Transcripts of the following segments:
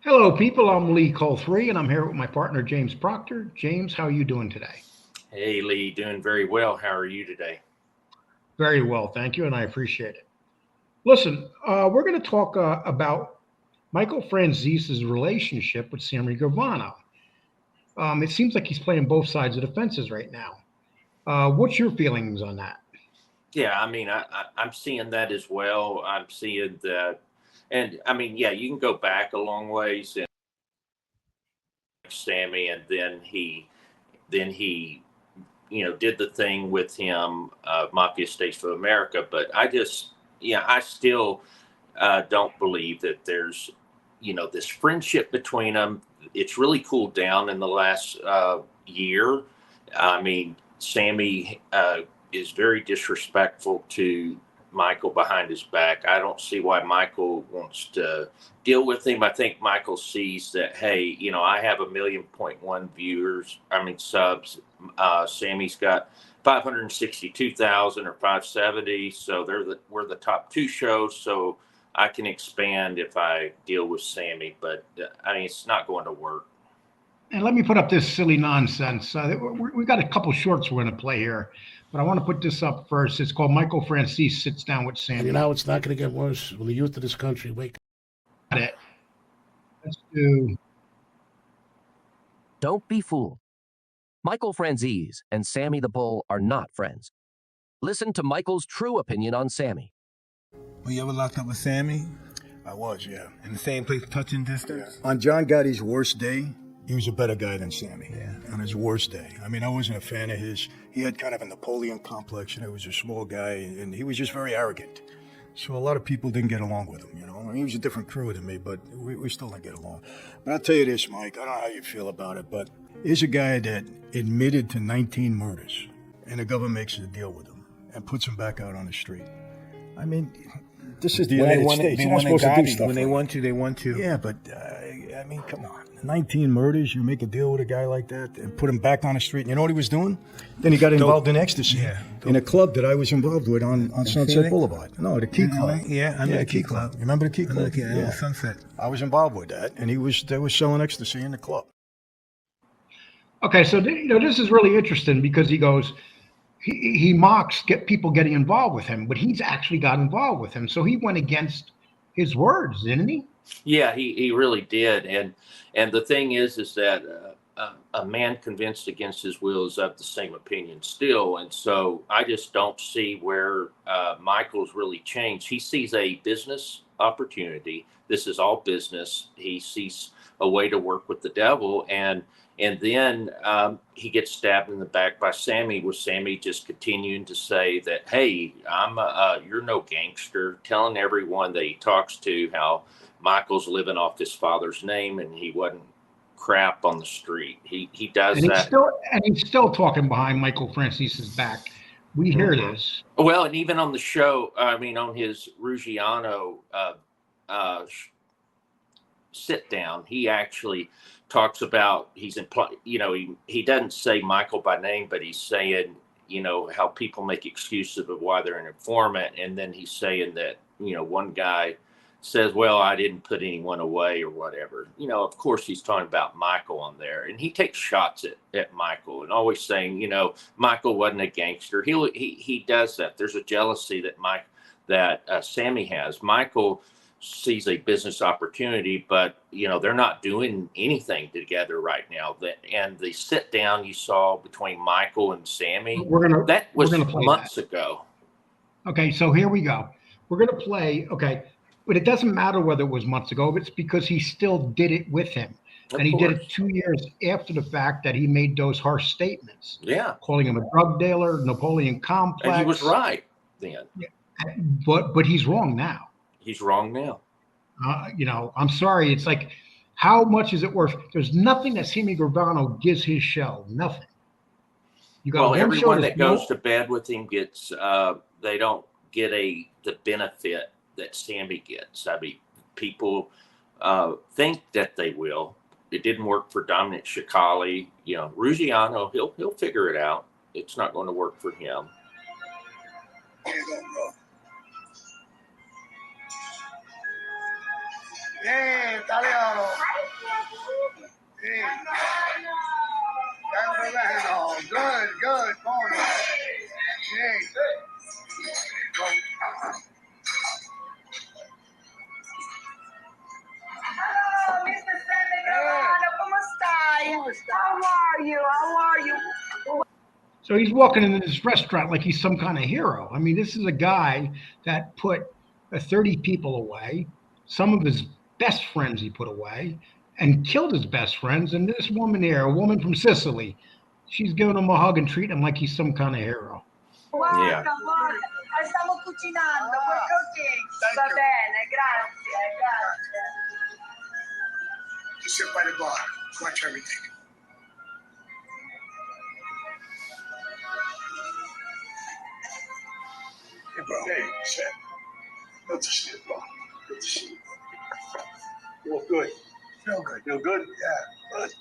Hello, people. I'm Lee Cole 3, and I'm here with my partner, James Proctor. James, how are you doing today? Hey Lee, doing very well. How are you today? Very well, thank you, and I appreciate it. Listen, we're going to talk about Michael Franzese's relationship with Sammy Gravano. It seems like he's playing both sides of the fences right now. What's your feelings on that? Yeah, I'm seeing that as well. I'm seeing that, and yeah, you can go back a long ways and Sammy, and then he, did the thing with him, Mafia States of America. But I still don't believe that there's, this friendship between them. It's really cooled down in the last year. Sammy is very disrespectful to Michael behind his back. I don't see why Michael wants to deal with him. I think Michael sees that, hey, I have a 1.1 million viewers, subs. Sammy's got 562,000 or 570. So we're the top two shows. So I can expand if I deal with Sammy, but it's not going to work. And let me put up this silly nonsense. We've got a couple shorts we're going to play here, but I want to put this up first. It's called Michael Franzese Sits Down with And Sammy. you know, it's not going to get worse. Will the youth of this country wake up? Got it. Let's do. Don't be fooled. Michael Franzese and Sammy the Bull are not friends. Listen to Michael's true opinion on Sammy. Were you ever locked up with Sammy? I was, yeah. In the same place, touching distance? On John Gotti's worst day, he was a better guy than Sammy. Yeah. On his worst day. I wasn't a fan of his. He had kind of a Napoleon complex, and he was a small guy, and he was just very arrogant. So a lot of people didn't get along with him, he was a different crew than me, but we still didn't get along. But I'll tell you this, Mike, I don't know how you feel about it, but here's a guy that admitted to 19 murders, and the government makes a deal with him and puts him back out on the street. This is the United States. You're not supposed to do stuff when they like want to, they want to. Yeah, but, come on. 19 murders, you make a deal with a guy like that and put him back on the street. And you know what he was doing? Then he got involved in ecstasy in a club that I was involved with on Sunset Boulevard. No, the Key Club. Yeah, I know the Key Club. You remember the Key Club? Yeah, Sunset. I was involved with that, and they were selling ecstasy in the club. Okay, so this is really interesting because he goes, he mocks people getting involved with him, but he's actually got involved with him. So he went against his words, didn't he? Yeah, he really did. And the thing is that a man convinced against his will is of the same opinion still. And so I just don't see where Michael's really changed. He sees a business opportunity. This is all business. He sees a way to work with the devil, and then he gets stabbed in the back by Sammy, with Sammy just continuing to say that, hey, you're no gangster, telling everyone that he talks to how Michael's living off his father's name and he wasn't crap on the street. He does and that. He's still talking behind Michael Francese's back. We hear this. Well, and even on the show, on his Ruggiano sit down, he actually talks about, he doesn't say Michael by name, but he's saying, how people make excuses of why they're an informant. And then he's saying that, one guy says, well, I didn't put anyone away or whatever. Of course, he's talking about Michael on there. And he takes shots at Michael and always saying, Michael wasn't a gangster. He does that. There's a jealousy that Sammy has. Michael sees a business opportunity, but, they're not doing anything together right now. And the sit down you saw between Michael and Sammy, that was months ago. Okay, so here we go. We're going to play, okay. But it doesn't matter whether it was months ago. It's because he still did it with him. And he did it 2 years after the fact that he made those harsh statements. Yeah. Calling him a drug dealer, Napoleon complex. And he was right then. Yeah. But he's wrong now. He's wrong now. I'm sorry. It's like, how much is it worth? There's nothing that Sammy Gravano gives his show. Nothing. Everyone that goes to bed with him gets, they don't get the benefit that Sammy gets. People think that they will. It didn't work for Dominic Shikali. Ruggiano, he'll figure it out. It's not going to work for him. Italiano. Good, good. Hello, Mr. Sammy Gravano. ¿Cómo estás? How are you? How are you? So he's walking into this restaurant like he's some kind of hero. I mean, this is a guy that put 30 people away, some of his best friends he put away, and killed his best friends. And this woman here, a woman from Sicily, she's giving him a hug and treating him like he's some kind of hero. Yeah. Stiamo cucinando, we're cooking. Va bene, grazie, grazie. Just sit by the bar. Watch everything. Hey, bro. Hey, Sam. Good to see you, bro. Good to see you. You look good. Feel good. Feel good? Yeah, good.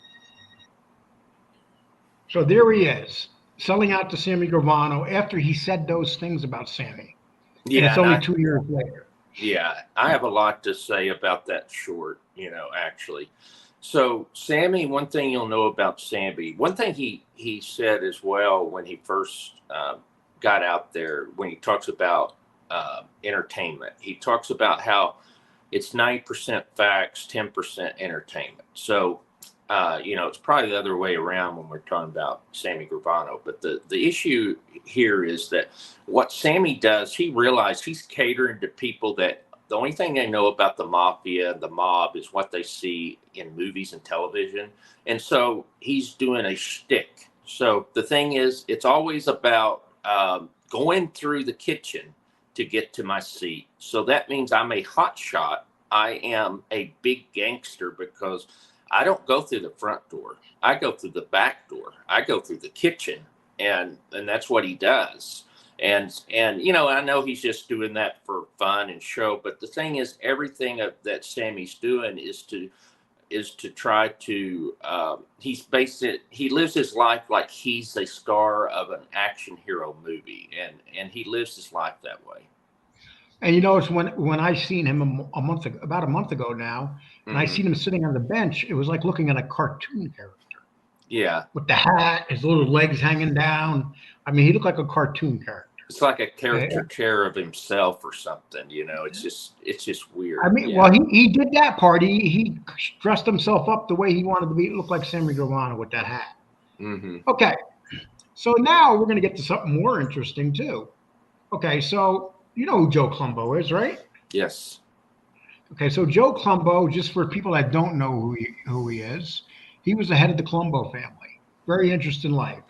So there he is, selling out to Sammy Gravano after he said those things about Sammy. Yeah. And it's only 2 years later. Yeah, I have a lot to say about that short, actually. So Sammy, one thing you'll know about Sammy, one thing he said as well when he first got out there, when he talks about entertainment, he talks about how it's 90% facts, 10% entertainment. So, it's probably the other way around when we're talking about Sammy Gravano. But the issue here is that what Sammy does, he realized he's catering to people that the only thing they know about the mafia, the mob, is what they see in movies and television. And so he's doing a shtick. So the thing is, it's always about going through the kitchen to get to my seat. So that means I'm a hot shot. I am a big gangster because I don't go through the front door. I go through the back door. I go through the kitchen, and that's what he does. And I know he's just doing that for fun and show. But the thing is, everything that Sammy's doing is to try to. He lives his life like he's a star of an action hero movie, and he lives his life that way. And it's when I seen him about a month ago now, and I seen him sitting on the bench, it was like looking at a cartoon character. Yeah. With the hat, his little legs hanging down. I mean, he looked like a cartoon character. It's like a caricature of himself or something, It's just weird. I mean, well, he did that part. He dressed himself up the way he wanted to be. It looked like Sammy Gravano with that hat. Mm-hmm. Okay, so now we're going to get to something more interesting too. Okay, so you know who Joe Colombo is, right? Yes. Okay, so Joe Colombo, just for people that don't know who he is, he was the head of the Colombo family. Very interesting life.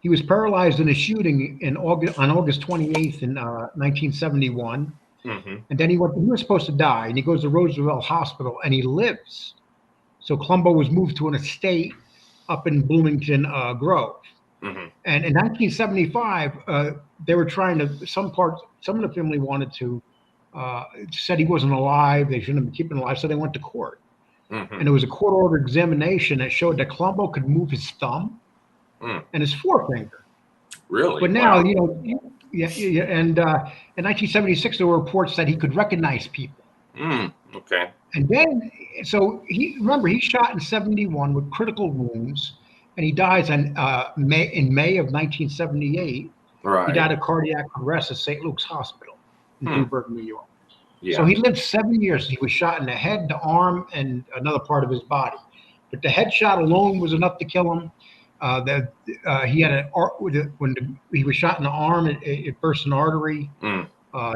He was paralyzed in a shooting on August 28th in 1971. Mm-hmm. And then he was supposed to die, and he goes to Roosevelt Hospital, and he lives. So Colombo was moved to an estate up in Bloomington Grove. Mm-hmm. And in 1975, they were trying to, some of the family wanted to, said he wasn't alive, they shouldn't have been keeping him alive, so they went to court. Mm-hmm. And it was a court-ordered examination that showed that Colombo could move his thumb and his forefinger. Really? But now, wow. Yeah, and in 1976, there were reports that he could recognize people. Okay. And then, so he shot in 71 with critical wounds, and he dies in May of 1978. Right. He died of cardiac arrest at St. Luke's Hospital in Newburgh, New York. Yeah. So he lived 7 years. He was shot in the head, the arm, and another part of his body. But the head shot alone was enough to kill him. He had when he was shot in the arm, it burst an artery. There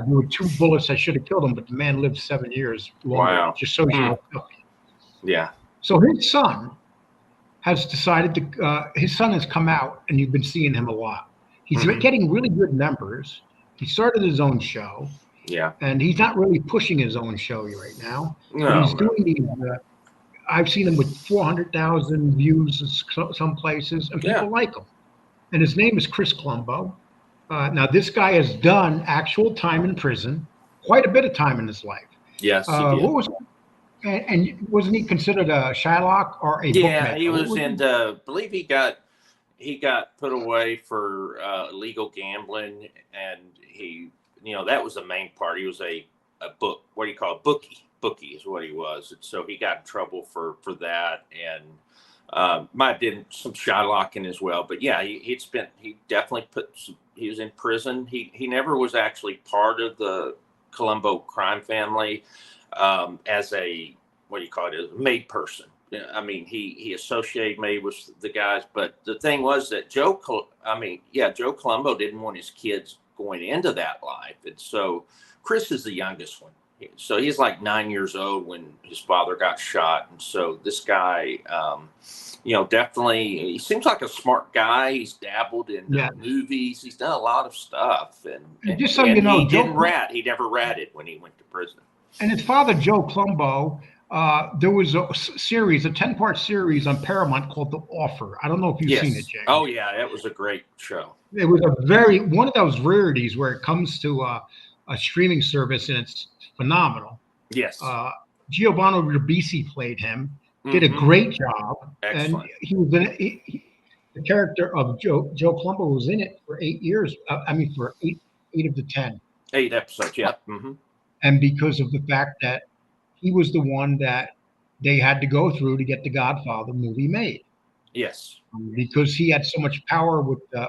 were 2 bullets that should have killed him, but the man lived 7 years longer. Wow. Just shows you how tough he is. Yeah. So his son has decided to. His son has come out, and you've been seeing him a lot. He's getting really good numbers. He started his own show. Yeah. And he's not really pushing his own show right now. No. He's doing these. I've seen him with 400,000 views in some places, and people like him. And his name is Chris Columbo. Now, this guy has done actual time in prison, quite a bit of time in his life. Yes, he did. And wasn't he considered a Shylock or a Yeah, bookmaker? he was in. I believe he got put away for illegal gambling, and he, that was the main part. He was a book. What do you call it? Bookie. bookie is what he was. And so he got in trouble for that. And might have been some shylocking as well. But yeah, he definitely he was in prison. He never was actually part of the Colombo crime family as a, what do you call it, a made person. I mean, he associated maybe with the guys, but the thing was that Joe Columbo didn't want his kids going into that life. And so Chris is the youngest one. So he's like 9 years old when his father got shot. And so this guy, definitely, he seems like a smart guy. He's dabbled in movies. He's done a lot of stuff. And just so you know, he didn't rat. He never ratted when he went to prison. And his father, Joe Columbo, there was a series, a 10-part series on Paramount called The Offer. I don't know if you've seen it, James. Oh, yeah. It was a great show. It was one of those rarities where it comes to a streaming service, and it's phenomenal. Yes. Giovanni Ribisi played him, did a great job. Excellent. And he was the character of Joe Columbo was in it for 8 years. For eight of the 10. 8 episodes, yeah. Mm-hmm. And because of the fact that he was the one that they had to go through to get the Godfather movie made. Yes. Because he had so much power with the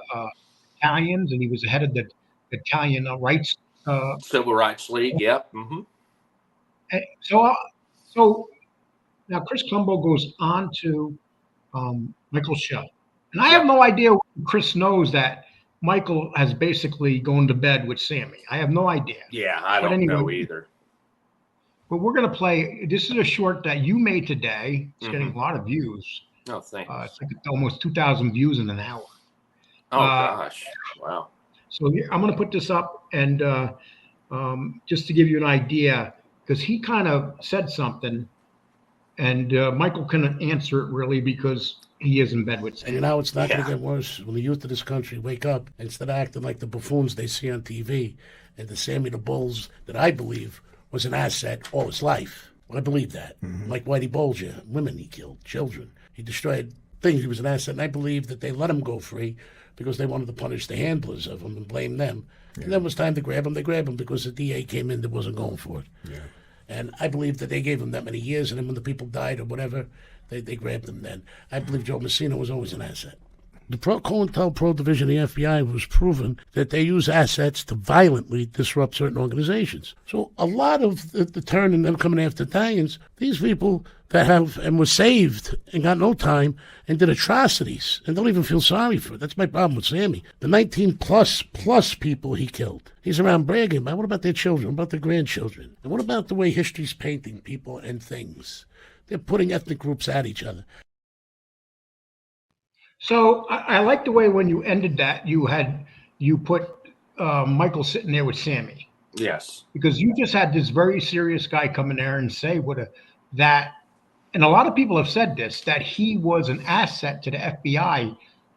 Italians, and he was the head of the Italian rights. Civil Rights League, yep. Mm-hmm. So now Chris Columbo goes on to Michael's show. And I have no idea when Chris knows that Michael has basically gone to bed with Sammy. I have no idea. Yeah, I don't know either. But we're going to play. This is a short that you made today. It's getting a lot of views. Oh, thanks. It's like almost 2,000 views in an hour. Oh, gosh. Wow. So I'm going to put this up, and just to give you an idea, because he kind of said something, and Michael couldn't answer it really because he is in bed with Sammy. And you know, it's not going to get worse when the youth of this country wake up and instead of acting like the buffoons they see on TV and the Sammy the Bulls that I believe was an asset all his life. I believe that. Like Whitey Bulger, women he killed, children. He destroyed things. He was an asset, and I believe that they let him go free because they wanted to punish the handlers of him and blame them. Yeah. And then it was time to grab him. They grabbed him because the DA came in that wasn't going for it. Yeah. And I believe that they gave him that many years, and then when the people died or whatever, they grabbed him then. I believe Joe Massino was always an asset. The COINTELPRO division of the FBI was proven that they use assets to violently disrupt certain organizations. So a lot of the turn and them coming after Italians, these people that have and were saved and got no time and did atrocities and don't even feel sorry for it. That's my problem with Sammy. The 19 plus people he killed. He's around bragging about what about their children, what about their grandchildren? And what about the way history's painting people and things? They're putting ethnic groups at each other. So I like the way when you ended that, you put Michael sitting there with Sammy. Yes. Because you just had this very serious guy come in there and say that, and a lot of people have said this, that he was an asset to the FBI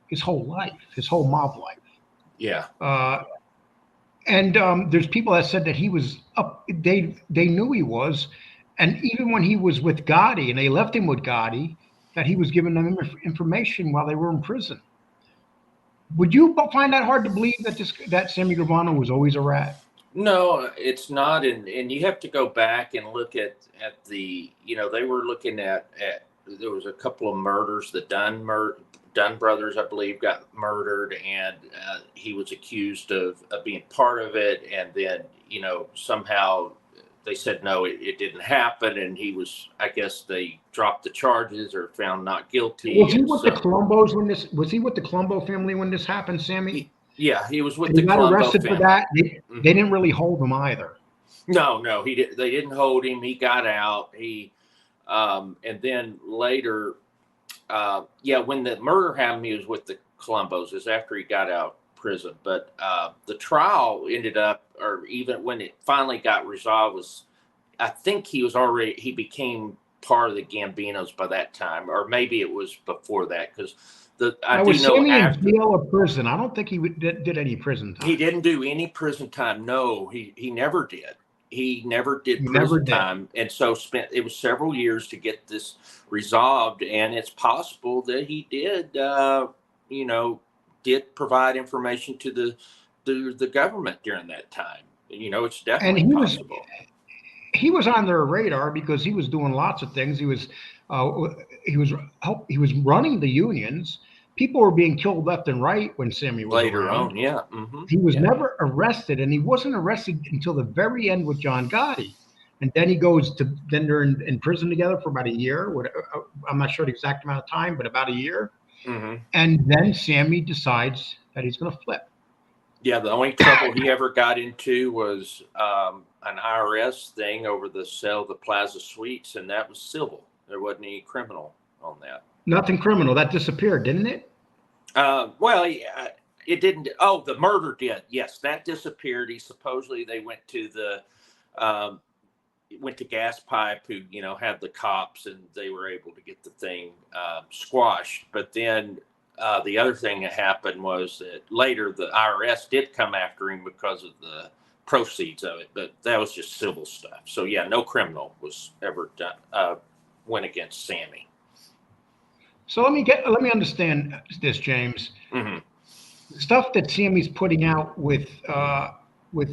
his whole life, his whole mob life. Yeah. And there's people that said that he was up, they knew he was, and even when he was with Gotti and they left him with Gotti, that he was giving them information while they were in prison. Would you find that hard to believe that Sammy Gravano was always a rat? No, it's not. And you have to go back and look at the, they were looking at there was a couple of murders. The Dunn brothers, I believe, got murdered, and he was accused of being part of it. And then, somehow they said, no, it didn't happen. And he was, I guess they dropped the charges or found not guilty. Was he with the Colombos was he with the Colombo family when this happened, Sammy? Yeah, he was with and the he got Colombo arrested family. for that. They didn't really hold him either. No, he did. They didn't hold him. He got out. And then later, when the murder happened, he was with the Colombos. Is after he got out of prison. But the trial ended up, or even when it finally got resolved, I think he became part of the Gambinos by that time, or maybe it was before that, because was Sammy in jail or prison? I don't think he did any prison time. He didn't do any prison time. No, he never did. He never did prison time, and so it was several years to get this resolved. And it's possible that he did, did provide information to the government during that time. It's definitely possible. he was on their radar because he was doing lots of things. Uh, he was running the unions. People were being killed left and right when Sammy was Later around. on, yeah. Mm-hmm. He was Yeah. never arrested, and he wasn't arrested until the very end with John Gotti. And then he goes to, then they're in prison together for about a year. I'm not sure the exact amount of time, but about a year. Mm-hmm. And then Sammy decides that he's going to flip. Yeah, the only trouble he ever got into was an IRS thing over the sale of the Plaza Suites, and that was civil. There wasn't any criminal on that. Nothing criminal. That disappeared, didn't it? Well, it didn't. Oh, the murder did. Yes, that disappeared. They went to Gas Pipe, who had the cops, and they were able to get the thing squashed. But then the other thing that happened was that later the IRS did come after him because of the proceeds of it, but that was just civil stuff. So yeah, no criminal was ever done went against Sammy. So let me understand this, James. Mm-hmm. Stuff that Sammy's putting out with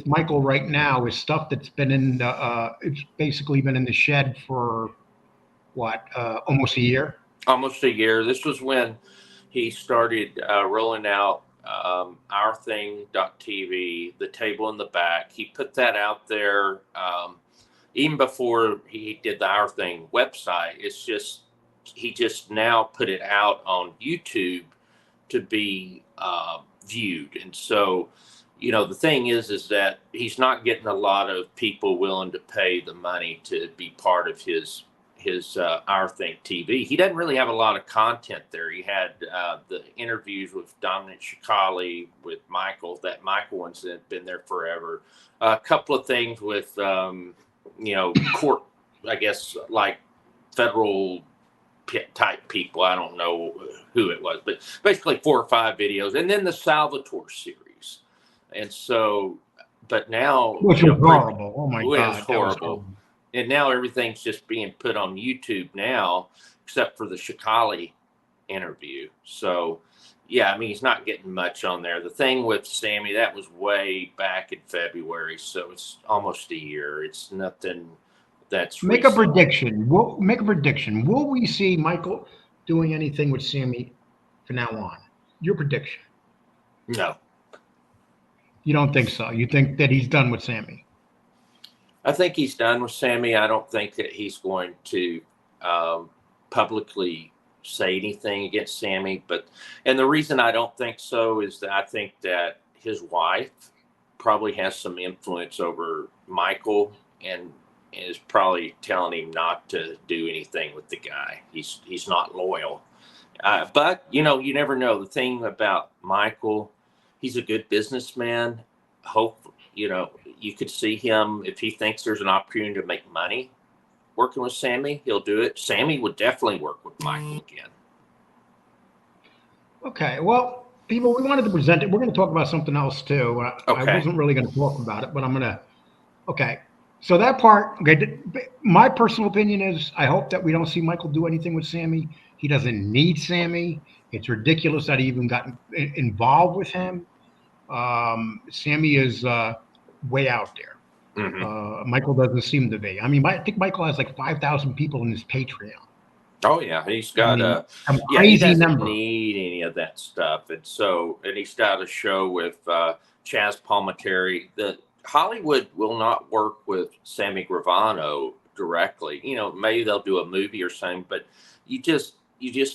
Michael right now is stuff that's been it's basically been in the shed for what, almost a year? Almost a year. This was when he started rolling out OurThing.tv, the table in the back. He put that out there even before he did the Our Thing website. It's just, he just now put it out on YouTube to be viewed. And so, the thing is that he's not getting a lot of people willing to pay the money to be part of his Our Thing TV. He doesn't really have a lot of content there. He had the interviews with Dominic Shikali, with Michael. That Michael one's been there forever. A couple of things with court, I guess, like federal type people. I don't know who it was, but basically 4 or 5 videos, and then the Salvatore series. And so, but now, Which was horrible. Oh my God, God, it was horrible. And now everything's just being put on YouTube now, except for the Shikali interview. So, yeah, I mean, he's not getting much on there. The thing with Sammy, that was way back in February, so it's almost a year. It's nothing that's Make recent. a prediction. Will we see Michael doing anything with Sammy from now on? Your prediction? No. You don't think so? You think that he's done with Sammy? I think he's done with Sammy. I don't think that he's going to publicly say anything against Sammy. And the reason I don't think so is that I think that his wife probably has some influence over Michael and is probably telling him not to do anything with the guy. He's not loyal. But, you never know. The thing about Michael, he's a good businessman. You could see him, if he thinks there's an opportunity to make money working with Sammy, he'll do it. Sammy would definitely work with Michael again. Okay, well, people, we wanted to present it. We're going to talk about something else too. Okay. I wasn't really going to talk about it, but I'm going to. Okay, so that part. Okay, my personal opinion is I hope that we don't see Michael do anything with Sammy. He doesn't need Sammy. It's ridiculous that he even got involved with him. Sammy is way out there. Mm-hmm. Michael doesn't seem to be. I mean, I think Michael has like 5,000 people in his Patreon. Oh yeah, he's got a crazy he doesn't number. Need any of that stuff, and he's got a show with Chaz Palminteri. The Hollywood will not work with Sammy Gravano directly. Maybe they'll do a movie or something, but you just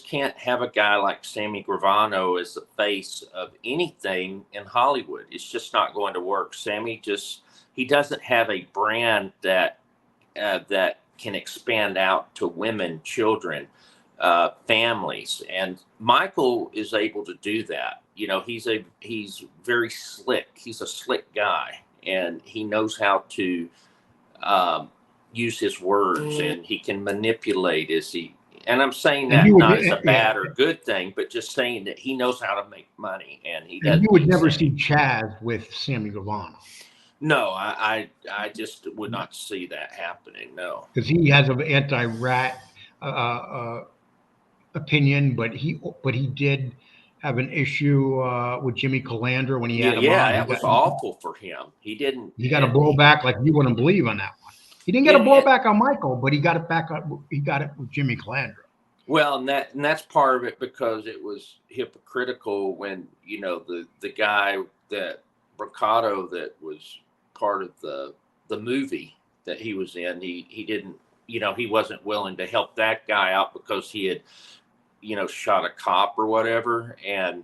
can't have a guy like Sammy Gravano as the face of anything in Hollywood. It's just not going to work. Sammy he doesn't have a brand that can expand out to women, children, families. And Michael is able to do that. He's very slick. He's a slick guy, and he knows how to use his words, and he can manipulate and I'm saying that not as a bad or good thing, but just saying that he knows how to make money, and he doesn't. You would never see Chaz with Sammy Gravano. No, I just would not see that happening. No, because he has an anti-rat opinion, but he did have an issue with Jimmy Calandra when he had him on. That was awful for him. He didn't. He got a blowback like you wouldn't believe on that one. He didn't get a ball back on Michael, but he got it back on. He got it with Jimmy Calandra. Well, and that's part of it, because it was hypocritical when, you know, the guy that Bricado, that was part of the movie that he was in, he didn't, you know, he wasn't willing to help that guy out because he had, you know, shot a cop or whatever. And,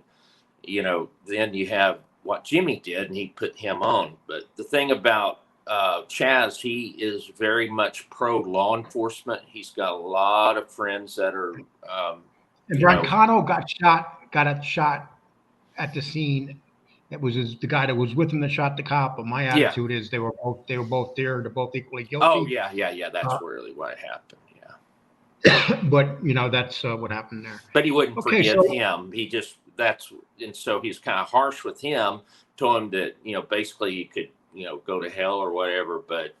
you know, then you have what Jimmy did, and he put him on. But the thing about Chaz, he is very much pro law enforcement. He's got a lot of friends that are. And Bricado got shot at the scene. It was the guy that was with him that shot the cop. But my attitude is they were both there. They're both equally guilty. Oh yeah. That's really what happened. Yeah. But you know, that's what happened there. But he wouldn't forgive him. He just and so he's kind of harsh with him. Told him that, you know, basically he could, you know, go to hell or whatever. But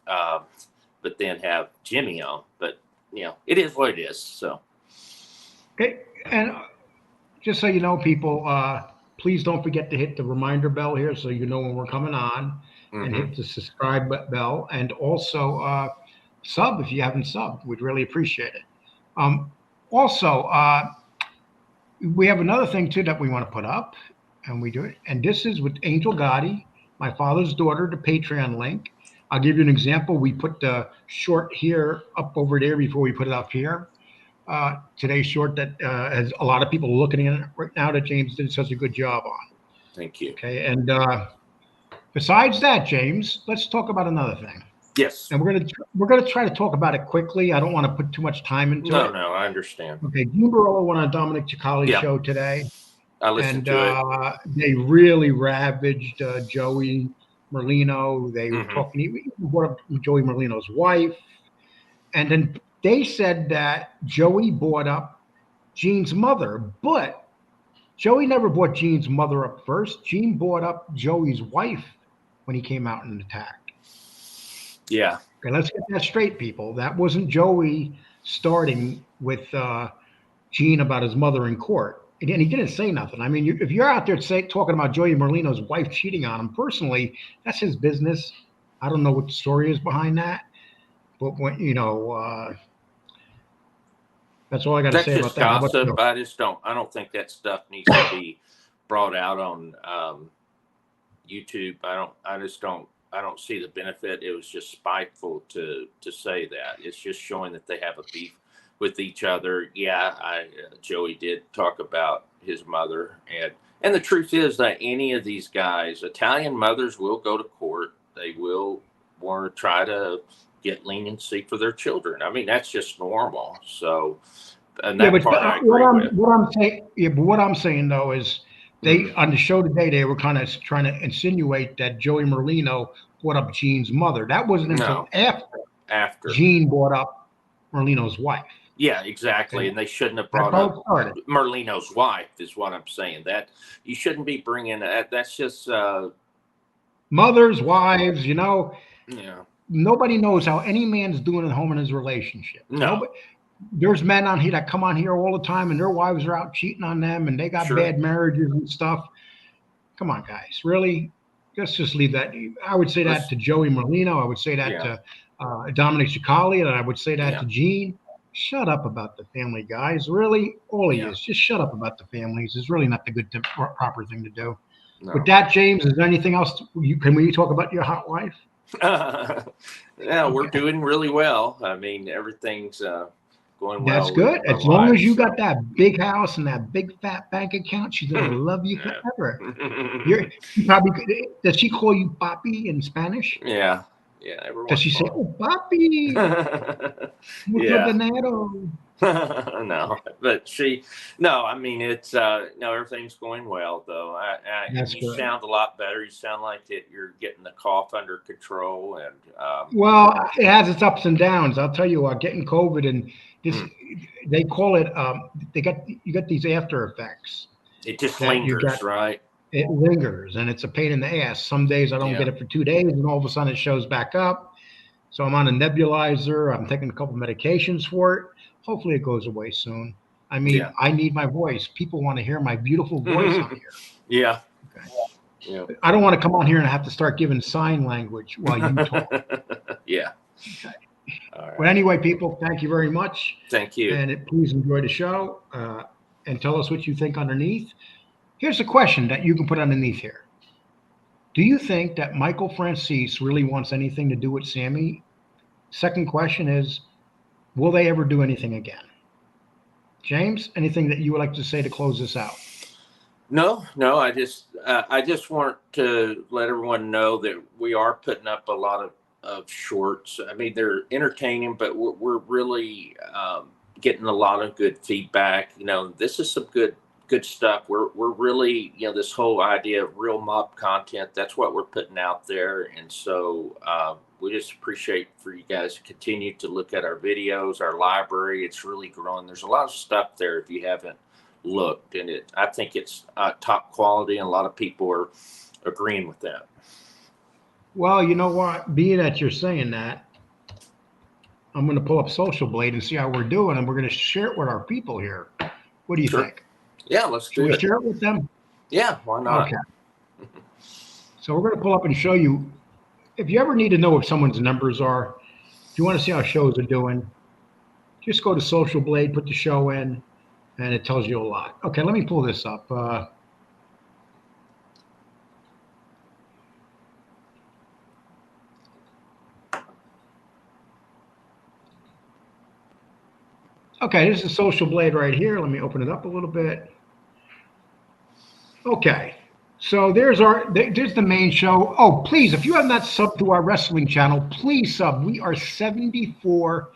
then have Jimmy on. But you know, it is what it is. So. Okay, and just so you know, people, please don't forget to hit the reminder bell here so you know when we're coming on, and hit the subscribe bell, and also sub if you haven't subbed. We'd really appreciate it. Also, we have another thing too that we want to put up, and we do it. And this is with Angel Gotti, my father's daughter, the Patreon link. I'll give you an example. We put the short here up over there before we put it up here. Today's short that has a lot of people looking at it right now that James did such a good job on. Thank you. Okay, and besides that, James, let's talk about another thing. Yes. And we're gonna try to talk about it quickly. I don't want to put too much time into it. No, I understand. Okay, Dean Barolo went on Dominic Ciccali's show today. I listened to it. They really ravaged Joey Merlino. They were talking. He brought up Joey Merlino's wife, and then they said that Joey brought up Gene's mother, but Joey never brought Gene's mother up first. Gene brought up Joey's wife when he came out and attacked. Yeah. Okay, let's get that straight, people. That wasn't Joey starting with Gene about his mother in court. And he didn't say nothing. I mean, if you're out there talking about Joey Merlino's wife cheating on him, personally, that's his business. I don't know what the story is behind that. But when, you know, that's all I got to say about that. Gossip. I don't think that stuff needs to be brought out on YouTube. I don't see the benefit. It was just spiteful to say that. It's just showing that they have a beef with each other. Yeah, Joey did talk about his mother, and the truth is that any of these guys, Italian mothers, will go to court. They will want to try to get leniency for their children. I mean, that's just normal. So, and that part I agree with. What I'm saying though is they on the show today they were kind of trying to insinuate that Joey Merlino brought up Gene's mother. That wasn't until after Gene brought up Merlino's wife. Yeah, exactly. And they shouldn't have brought up Merlino's wife, is what I'm saying. That you shouldn't be bringing that. That's just mothers, wives. You know. Yeah. Nobody knows how any man's doing at home in his relationship. No. There's men on here that come on here all the time and their wives are out cheating on them and they got bad marriages and stuff. Come on, guys. Really? Let's just leave that. I would say that to Joey Merlino. I would say that to Dominic Ciccali, and I would say that to Gene. Shut up about the family, guys. Really? All he is. Just shut up about the families. It's really not the good, proper thing to do. No. With that, James, is there anything else? Can we talk about your hot wife? Yeah, we're doing really well. I mean, everything's going well. That's good. As long as you got that big house and that big fat bank account, she's gonna love you forever. Does she call you papi in Spanish? Yeah. Does she say, "Oh, papi"? No, but I mean, it's everything's going well though. You sound a lot better. You sound like you're getting the cough under control, and well, it has its ups and downs. I'll tell you, getting COVID and this, they call it. You got these after effects. It just lingers, right? It lingers, and it's a pain in the ass. Some days I don't get it for 2 days, and all of a sudden it shows back up. So I'm on a nebulizer. I'm taking a couple medications for it. Hopefully it goes away soon. I mean, I need my voice. People want to hear my beautiful voice on here. Yeah. Okay. Yeah. I don't want to come on here and have to start giving sign language while you talk. Yeah. Okay. All But right. anyway, people, thank you very much. Thank you. And please enjoy the show and tell us what you think underneath. Here's a question that you can put underneath here. Do you think that Michael Franzese really wants anything to do with Sammy? Second question is, will they ever do anything again? James, anything that you would like to say to close this out? No. I just want to let everyone know that we are putting up a lot of shorts. I mean, they're entertaining, but we're really getting a lot of good feedback. You know, this is some good stuff. We're really, you know, this whole idea of real mob content, that's what we're putting out there. And so we just appreciate for you guys to continue to look at our videos, our library. It's really growing. There's a lot of stuff there if you haven't looked, and I think it's top quality, and a lot of people are agreeing with that. Well, you know what? Being that you're saying that, I'm going to pull up Social Blade and see how we're doing, and we're going to share it with our people here. What do you think? Yeah, let's Should do we it. share it with them? Yeah, why not? Okay. So we're going to pull up and show you. If you ever need to know what someone's numbers are, if you want to see how shows are doing, just go to Social Blade, put the show in, and it tells you a lot. Okay, let me pull this up. Okay, this is Social Blade right here. Let me open it up a little bit. Okay, so there's the main show. Oh, please, if you have not subbed to our wrestling channel, please sub. We are 74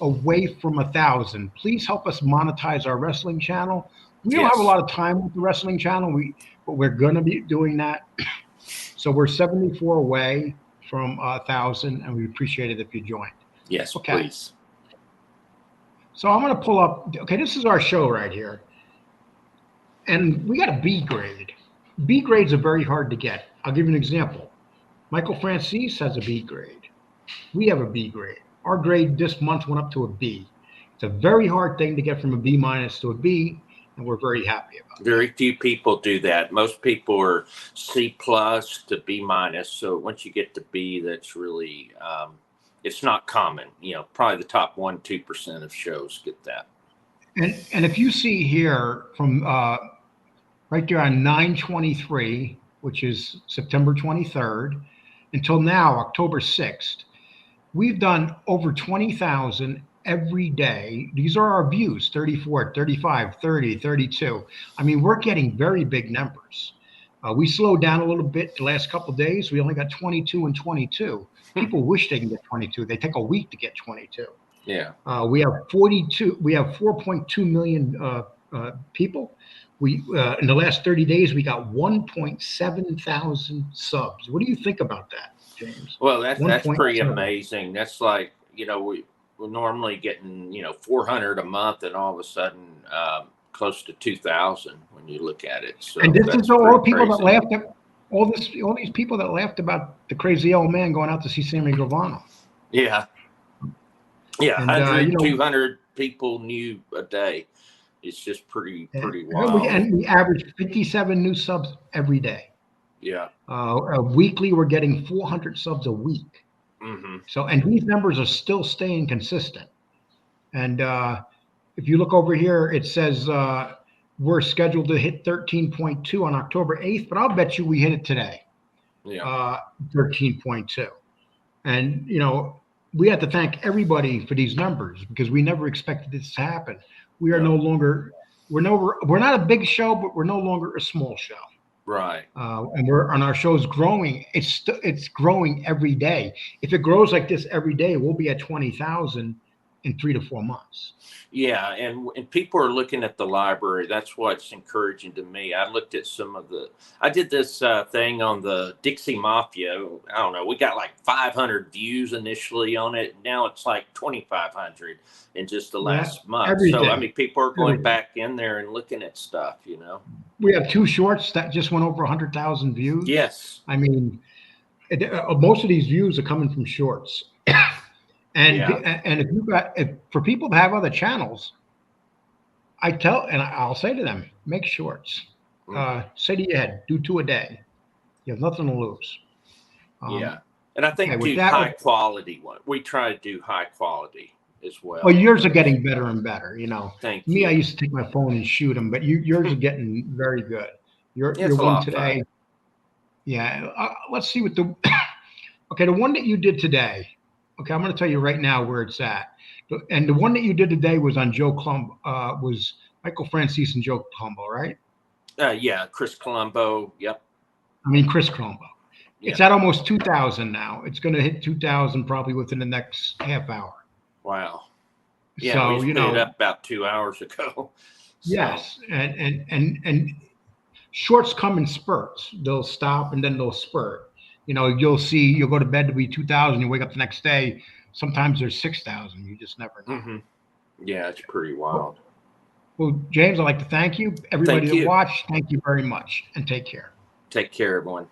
away from 1,000. Please help us monetize our wrestling channel. We don't have a lot of time with the wrestling channel, but we're going to be doing that. So we're 74 away from 1,000, and we appreciate it if you join. Yes, okay. Please. So I'm going to pull up. Okay, this is our show right here. And we got a B grade. B grades are very hard to get. I'll give you an example. Michael Franzese has a B grade. We have a B grade. Our grade this month went up to a B. It's a very hard thing to get from a B minus to a B, and we're very happy about it. Very few people do that. Most people are C plus to B minus. So once you get to B, that's really, it's not common. You know, probably the top 1-2% of shows get that. And if you see here from right there on 9/23, which is September 23rd, until now, October 6th, we've done over 20,000 every day. These are our views, 34, 35, 30, 32. I mean, we're getting very big numbers. We slowed down a little bit the last couple of days. We only got 22 and 22. People wish they can get 22. They take a week to get 22. Yeah. We have 42. We have 4.2 million people. We in the last 30 days we got 1.7 thousand subs. What do you think about that, James? Well, that's pretty amazing. That's like, you know, we're normally getting, you know, 400 a month, and all of a sudden close to 2,000 when you look at it. So and this is all people crazy. that laughed at all these people that laughed about the crazy old man going out to see Sammy Gravano. Yeah. Yeah, and, 100, 200 people new a day. It's just pretty wild. And we average 57 new subs every day. Yeah. Weekly, we're getting 400 subs a week. Mm-hmm. So, and these numbers are still staying consistent. And if you look over here, it says we're scheduled to hit 13.2 on October 8th, but I'll bet you we hit it today. Yeah. 13.2. And, you know, we have to thank everybody for these numbers because we never expected this to happen. We are no longer, we're not a big show, but we're no longer a small show. Right. And our show's growing. It's growing every day. If it grows like this every day, we'll be at 20,000 in 3 to 4 months. Yeah, and people are looking at the library. That's what's encouraging to me. I looked at I did this thing on the Dixie Mafia. I don't know. We got like 500 views initially on it. Now it's like 2,500 in just the last month. So, I mean, people are going back in there and looking at stuff, you know. We have 2 shorts that just went over 100,000 views. Yes. I mean, most of these views are coming from shorts. And for people to have other channels, I'll say to them, make shorts. Say to your head, do 2 a day. You have nothing to lose. Yeah. And I think Okay, with do that, high quality one. We try to do high quality as well. well, yours are getting better and better. Thank Me, you. I used to take my phone and shoot them, but yours are getting very good. Your It's a one lot of today, fun. yeah. Let's see what the okay, the one that you did today. Okay, I'm going to tell you right now where it's at. And the one that you did today was on Joe Colombo, was Michael Franzese and Joe Colombo, right? Yeah, Chris Columbo. Yep. I mean Chris Columbo. Yeah. It's at almost 2,000 now. It's going to hit 2,000 probably within the next half hour. Wow. Yeah, So we put it up about 2 hours ago. So. Yes, and shorts come in spurts. They'll stop and then they'll spurt. You'll go to bed to be 2,000. You wake up the next day. Sometimes there's 6,000. You just never know. Mm-hmm. Yeah, it's pretty wild. Well, James, I'd like to thank you. Everybody Thank you. that watched, thank you very much, and take care. Take care, everyone.